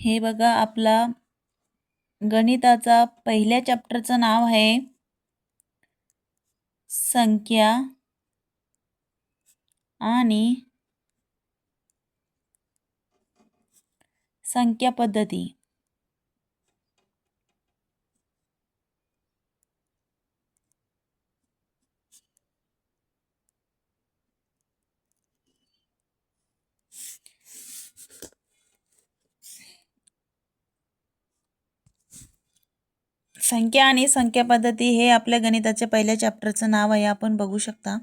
हे बघा, आपला गणिताचा पहिल्या चॅप्टरचं नाव आहे संख्या आणि संख्या पद्धती. संख्या आणि संख्या पद्धती हे आपल्या गणिताच्या पहिल्या चॅप्टरचं नाव आहे. आपण बघू शकता.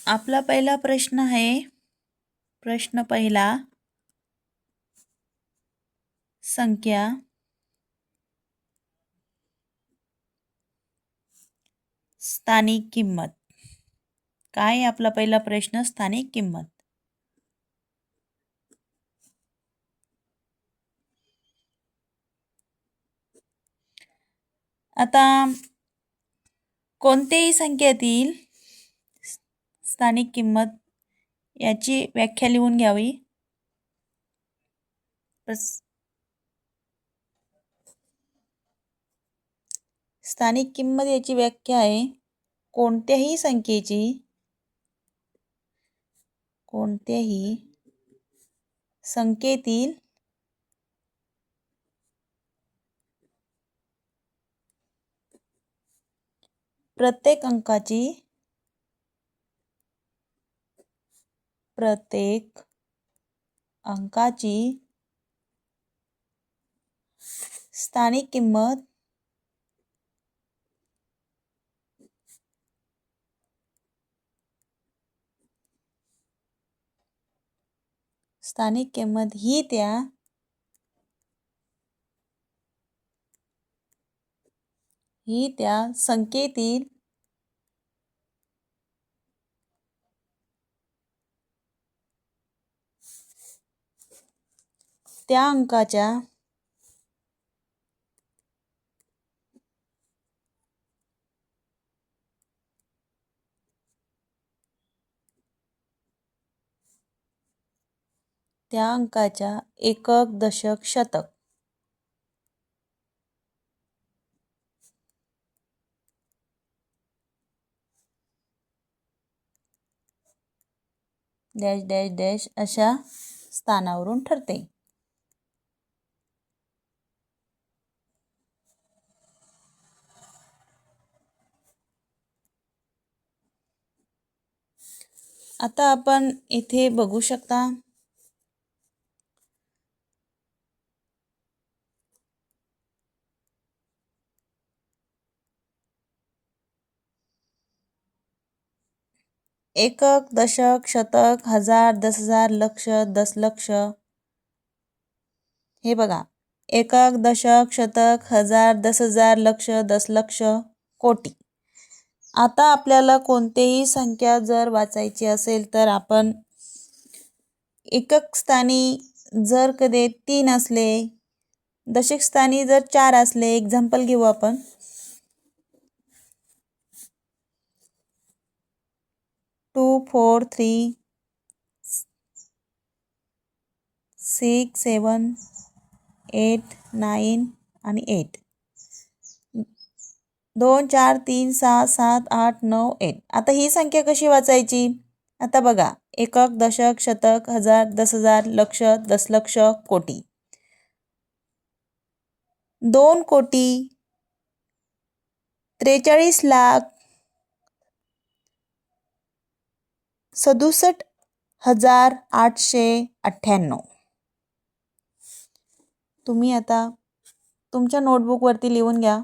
आपला पहिला प्रश्न आहे, प्रश्न पहिला, संख्या स्थानिक किंमत. काय आहे आपला पहिला प्रश्न? स्थानिक किंमत. आता कोणत्याही संख्येतील स्थानिक किंमत याची व्याख्या लिहून घ्यावी. स्थानिक किंमत याची व्याख्या आहे कोणत्याही संख्येतील प्रत्येक अंकाची स्थानिक किंमत ही त्या संख्येतील त्या अंकाच्या एकक, दशक, शतक डॅश डॅश डॅश अशा स्थानावरून ठरते. आता आपण इथे बघू शकता, एकक, दशक, शतक, हजार, 10,000, लक्ष, दशलक्ष. हे बघा, एकक, दशक, शतक, हजार, 10,000, लक्ष, दशलक्ष, कोटी. आता आपल्याला कोणतेही संख्या जर वाचायची असेल तर आपण एकक स्थानी जर कधी 3 असले, दशक स्थानी जर 4 असले, एक्झाम्पल घेऊ आपण. 2, 4, 3, 6, 7, 8, 9 आणि 8. 2, 4, 3, 6, 7, 8, 9, 8. आता ही संख्या कशी वाचायची? आता बघा, एकक, दशक, शतक, हजार, 10,000, लक्ष, दशलक्ष, कोटी. 2,43,67,898. तुम्ही आता तुमच्या नोटबुकवरती लिहून घ्या.